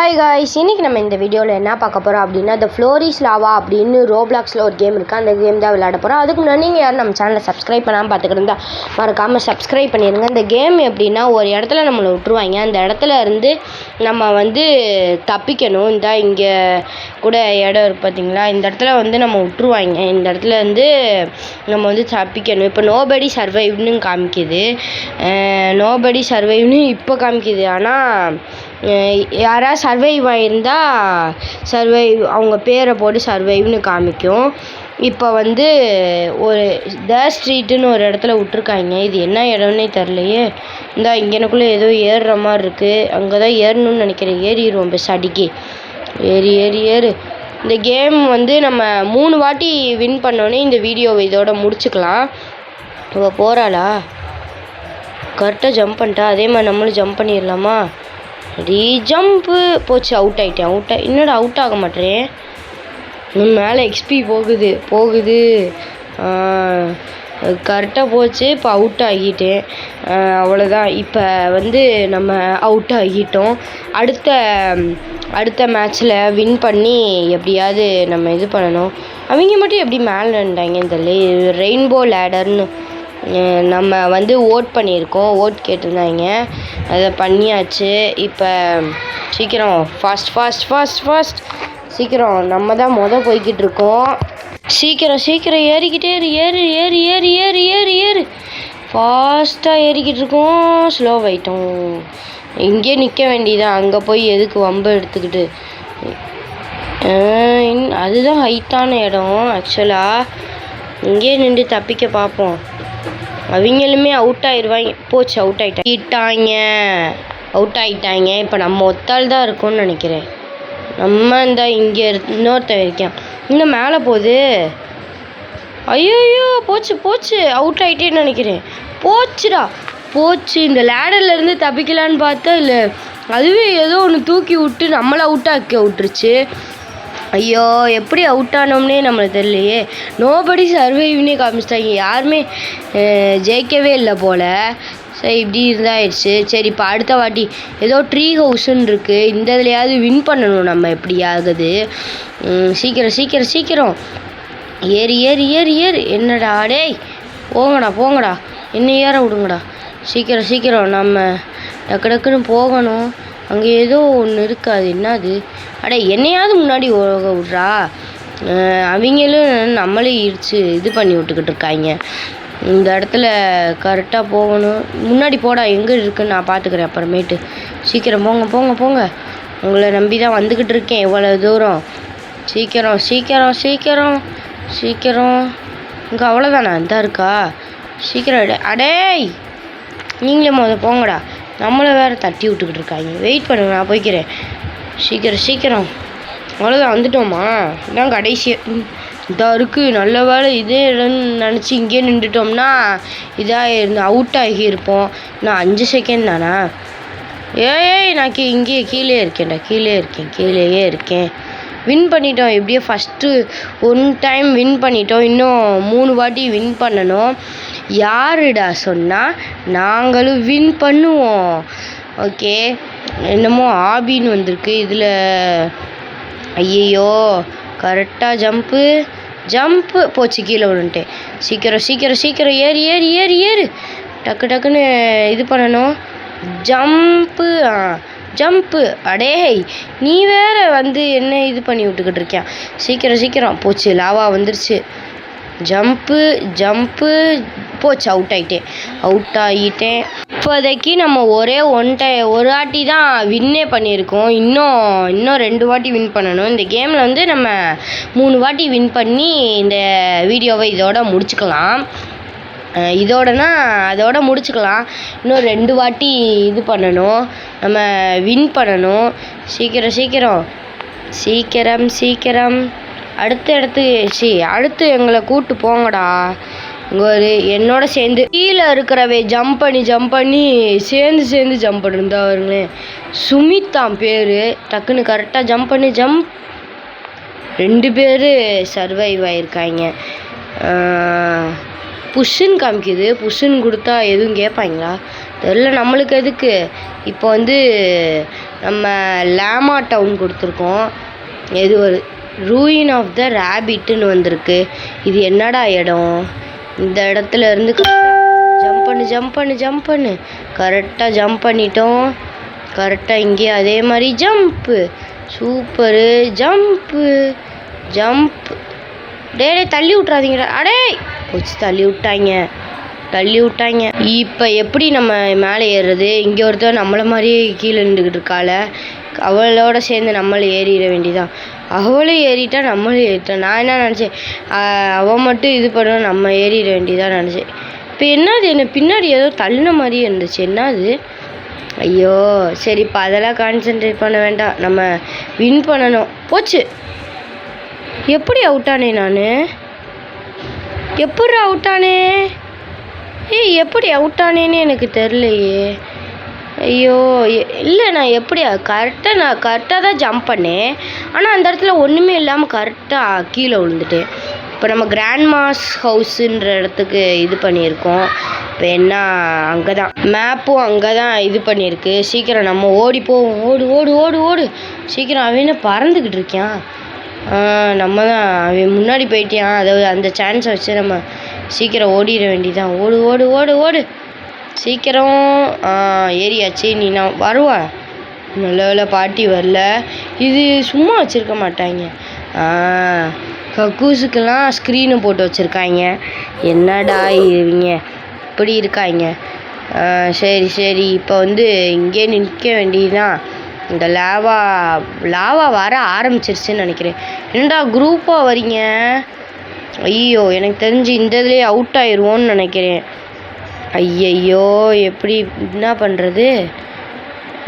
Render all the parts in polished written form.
Hi guys, இன்றைக்கி நம்ம இந்த வீடியோவில் என்ன பார்க்க போகிறோம் அப்படின்னா த ஃப்ளோரிஸ் லாவா அப்படின்னு ரோப்ளாக்ஸில் ஒரு கேம் இருக்குது. அந்த கேம் தான் விளையாட போகிறோம். அதுக்கு முன்னாடி நீங்கள் யாரும் நம்ம சேனலை சப்ஸ்கிரைப் பண்ணாமல் பார்த்துக்கிட்டு இருந்தால் மறக்காமல் சப்ஸ்கிரைப் பண்ணிடுங்க. இந்த கேம் எப்படின்னா ஒரு இடத்துல நம்மளை விட்டுருவாங்க. அந்த இடத்துல இருந்து நம்ம தப்பிக்கணும். இந்த இங்கே கூட இடம் இருக்குது பார்த்தீங்களா, இந்த இடத்துல நம்ம விட்டுருவாங்க. இந்த இடத்துல இருந்து நம்ம தப்பிக்கணும். இப்போ நோபடி சர்வைவ்னு காமிக்குது. நோபடி சர்வைவ்னு இப்போ காமிக்குது. ஆனால் யாராவது சர்வைவ் ஆகியிருந்தால் அவங்க பேரை போட்டு சர்வைவ்னு காமிக்கும். இப்போ ஒரு த ஸ்ட்ரீட்டுன்னு ஒரு இடத்துல விட்ருக்காங்க. இது என்ன இடம்னே தெரிலையே. இங்கனக்குள்ளே ஏதோ ஏறுற மாதிரி இருக்குது. அங்கே தான் ஏறணும்னு நினைக்கிறேன். ஏறிடுவோம் பெஸ்ட் ஏறு. இந்த கேம் நம்ம 3 வாட்டி வின் பண்ணோன்னே இந்த வீடியோவை இதோட முடிச்சுக்கலாம். இப்போ போகிறாளா? கரெக்டாக ஜம்ப் பண்ணிட்டா. அதே மாதிரி நம்மளும் ஜம்ப் பண்ணிடலாமா? ஜம்ப்பு போச்சு. அவுட் ஆகிட்டேன். என்னடா அவுட் ஆக மாட்டேன். மேலே எக்ஸ்பி போகுது. கரெக்டாக போச்சு. இப்போ அவுட் ஆகிட்டேன். அவ்வளோதான். இப்போ நம்ம அவுட் ஆகிட்டோம். அடுத்த மேட்ச்சில் வின் பண்ணி எப்படியாவது நம்ம இது பண்ணணும். அவங்க மட்டும் எப்படி மேலே நின்றாங்க இந்த ரெயின்போ லேடர்னு நம்ம ஓட் பண்ணியிருக்கோம். ஓட் கேட்டிருந்தாங்க, அதை பண்ணியாச்சு. இப்போ சீக்கிரம் ஃபாஸ்ட் சீக்கிரம் நம்ம தான் போய்கிட்டு இருக்கோம். சீக்கிரம் ஏறிக்கிட்டே ஏறு. ஃபாஸ்ட்டாக ஏறிக்கிட்டு இருக்கோம். ஸ்லோவாயிட்டோம். இங்கே நிற்க வேண்டியதான். அங்கே போய் எதுக்கு வம்பு எடுத்துக்கிட்டு. அதுதான் ஹைட்டான இடம். ஆக்சுவலாக இங்கே நின்று தப்பிக்க பார்ப்போம். அவங்களுமே அவுட் ஆயிடுவாங்க. போச்சு, அவுட் ஆகிட்டாங்க. இப்போ நம்ம ஒத்தாள் தான் இருக்கோம்னு நினைக்கிறேன். நம்ம இங்கே இன்னொருத்தன் இருக்கேன். இன்னும் மேலே போகுது. ஐயோ போச்சு. அவுட் ஆகிட்டேன்னு நினைக்கிறேன். போச்சு. இந்த லேடர்லேருந்து தப்பிக்கலான்னு பார்த்தா இல்லை, அதுவே ஏதோ ஒன்று தூக்கி விட்டு நம்மளை அவுட் ஆக்கி விட்டுருச்சு. ஐயோ, எப்படி அவுட் ஆனோம்னே நம்மளுக்கு தெரியலையே. நோபடி சர்வைவ்னே காமிச்சிட்டாங்க. யாருமே ஜெயிக்கவே இல்லை போல். சரி, இப்படி இருந்தாயிடுச்சு. சரி, இப்போ அடுத்த வாட்டி ஏதோ ட்ரீ ஹவுஸுன்னு இருக்குது. இந்த இதுலையாவது வின் பண்ணணும் நம்ம. எப்படி ஆகுது? சீக்கிரம் ஏறு. என்னடா டேய், போங்கடா. என்ன ஏற விடுங்கடா. சீக்கிரம் நம்ம டக்குன்னு போகணும். அங்கே ஏதோ ஒன்று இருக்காது. என்னது? என்னையாவது முன்னாடி விட்றா. அவங்களும் நம்மளே இது பண்ணி விட்டுக்கிட்டு இருக்காங்க. இந்த இடத்துல கரெக்டாக போகணும். முன்னாடி போடா. எங்கே இருக்குன்னு நான் பார்த்துக்கிறேன் அப்புறமேட்டு. சீக்கிரம் போங்க. உங்களை நம்பி தான் வந்துக்கிட்டு இருக்கேன் இவ்வளோ தூரம். சீக்கிரம். இங்கே அவ்வளோதானா? இதாக இருக்கா? சீக்கிரம். அடேய், நீங்களே போங்கடா. நம்மளை வேறு தட்டி விட்டுக்கிட்டு இருக்காங்க. வெயிட் பண்ணுங்க, நான் போய்க்கிறேன். சீக்கிரம். அவ்வளோதான், வந்துட்டோமா? இதான் கடைசி இதாக இருக்குது. நல்ல வேலை இதே இடம்னு நினச்சி இங்கே நின்றுட்டோம்னா இதாக அவுட் ஆகியிருப்போம். நான் 5 செகண்ட் தானா? நான் இங்கே கீழே இருக்கேன். வின் பண்ணிட்டோம். எப்படியோ ஃபஸ்ட்டு 1 டைம் வின் பண்ணிட்டோம். இன்னும் 3 வாட்டி வின் பண்ணணும். யாருடா சொன்னால் நாங்களும் வின் பண்ணுவோம். ஓகே, என்னமோ ஆபின்னு வந்திருக்கு இதில். ஐயோ, கரெக்டாக ஜம்ப்பு போச்சு. கீழே விழுந்துட்டேன். சீக்கிரம் ஏறு. டக்குன்னு இது பண்ணணும். ஜம்ப்பு. அடேய், நீ வேற என்ன இது பண்ணி விட்டுக்கிட்டு இருக்கியான். சீக்கிரம் போச்சு. லாவா வந்துருச்சு. ஜம்ப்பு போச்சு. அவுட் ஆகிட்டேன். இப்போதைக்கு நம்ம ஒரு வாட்டி தான் வின்னே பண்ணியிருக்கோம். இன்னும் 2 வாட்டி வின் பண்ணணும். இந்த கேமில் நம்ம 3 வாட்டி வின் பண்ணி இந்த வீடியோவை இதோட முடிச்சுக்கலாம். அதோட முடிச்சுக்கலாம். இன்னும் 2 வாட்டி இது பண்ணணும். நம்ம வின் பண்ணணும். சீக்கிரம். அடுத்து எங்களை கூப்பிட்டு போங்கடா. என்னோட சேர்ந்து கீழே இருக்கிறவே ஜம்ப் பண்ணி சேர்ந்து ஜம்ப் பண்ணிருந்தா வருங்களேன். சுமித் தான் பேர். டக்குன்னு கரெக்டாக ஜம்ப் 2 பேர் சர்வைவ் ஆகியிருக்காங்க. புஷ்ஷுன்னு காமிக்குது. புஷ்ஷுன்னு கொடுத்தா எதுவும் கேட்பாங்களா தெரில. நம்மளுக்கு எதுக்கு. இப்போ வந்து நம்ம லேமா டவுன் கொடுத்துருக்கோம். இது ஒரு ரூயின் ஆஃப் த ரேபிட்டுன்னு வந்திருக்கு. இது என்னடா இடம்? இந்த இடத்துல இருந்து ஜம்ப் பண்ணு. கரெக்டாக ஜம்ப் பண்ணிட்டோம். கரெக்டாக இங்கே அதே மாதிரி ஜம்ப்பு. சூப்பரு. ஜம்ப். டே தள்ளி விட்றாதீங்கடா. அடே போச்சு, தள்ளி விட்டாங்க. இப்போ எப்படி நம்ம மேலே ஏறுறது? இங்கே ஒருத்தர் நம்மளை மாதிரியே கீழே நின்றுக்கிட்டு இருக்காள. அவளோட சேர்ந்து நம்மளும் ஏறிட வேண்டியதான். அவளும் ஏறிட்டா நம்மளும் ஏறிட்டோம். நான் என்ன நினச்சேன், அவன் மட்டும் இது பண்ண நம்ம ஏறிட வேண்டியதான் நினச்சேன். இப்போ என்னது, என்னை பின்னாடி ஏதோ தள்ளின மாதிரியே இருந்துச்சு. என்னது? ஐயோ சரி, இப்போ அதெல்லாம் கான்சென்ட்ரேட் பண்ண வேண்டாம். நம்ம வின் பண்ணணும். போச்சு. எப்படி அவுட் ஆனேன் நான்? எப்படி அவுட் ஆனேன்? எப்படி அவுட் ஆனேன்னு எனக்கு தெரிலையே. ஐயோ இல்லை, நான் எப்படி கரெக்டாக தான் ஜம்ப் பண்ணேன். ஆனால் அந்த இடத்துல ஒன்றுமே இல்லாமல் கரெக்டாக கீழே விழுந்துட்டேன். இப்போ நம்ம கிராண்ட்மாஸ் ஹவுஸுன்ற இடத்துக்கு இது பண்ணியிருக்கோம். இப்போ என்ன, அங்கே தான் மேப்பும் அங்கே தான் இது பண்ணியிருக்கு. சீக்கிரம் நம்ம ஓடி போவோம். ஓடு. சீக்கிரம் அவன் பறந்துக்கிட்டு இருக்கான். நம்ம தான் அவன் முன்னாடி போயிட்டான். அதாவது அந்த சான்ஸை வச்சு நம்ம சீக்கிரம் ஓடிட வேண்டியதான். ஓடு சீக்கிரம். ஏரியாச்சு. நீ நான் வருவா. நல்ல பாட்டி வரல. இது சும்மா வச்சுருக்க மாட்டாங்க. கக்கூஸுக்கெல்லாம் ஸ்க்ரீனு போட்டு வச்சுருக்காங்க. என்னடா இவங்க இப்படி இருக்காங்க. சரி, இப்போ வந்து இங்கே நிற்க வேண்டியதுதான். இந்த லாவா வர ஆரம்பிச்சிருச்சுன்னு நினைக்கிறேன். என்னடா குரூப்பாக வரீங்க? ஐயோ எனக்கு தெரிஞ்சு இந்த இதுலேயே அவுட் ஆயிடுவோன்னு நினைக்கிறேன். ஐயையோ எப்படி என்ன பண்ணுறது?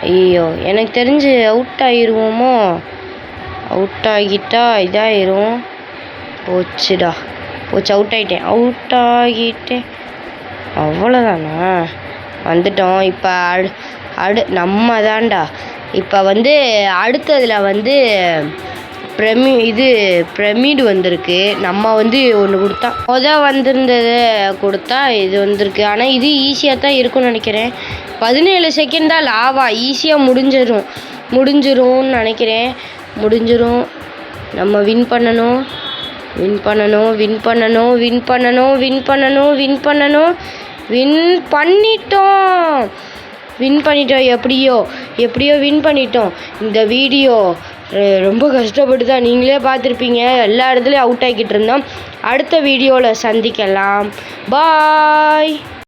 ஐயோ எனக்கு தெரிஞ்சு அவுட் ஆயிடுவோமோ. அவுட் ஆகிட்டா இதாயிரும். போச்சு, அவுட் ஆகிட்டேன். அவ்வளோதானா? வந்துட்டோம். இப்போ நம்ம தான்டா. இப்போ வந்து அடுத்ததில் வந்து பிரமிடு வந்திருக்கு. நம்ம வந்து ஒன்று கொடுத்தா வந்திருந்ததை கொடுத்தா இது வந்திருக்கு. ஆனால் இது ஈஸியாக தான் இருக்கும்னு நினைக்கிறேன். 17 செகண்ட் தான் லாவா. ஈஸியாக முடிஞ்சிரும்னு நினைக்கிறேன். நம்ம வின் பண்ணணும். வின் பண்ணிட்டோம். எப்படியோ வின் பண்ணிட்டோம். இந்த வீடியோ ரொம்ப கஷ்டப்பட்டு தான் நீங்களே பார்த்துருப்பீங்க. எல்லா இடத்துலையும் அவுட் ஆகிக்கிட்டு இருந்தோம். அடுத்த வீடியோவில் சந்திக்கலாம். பாய்.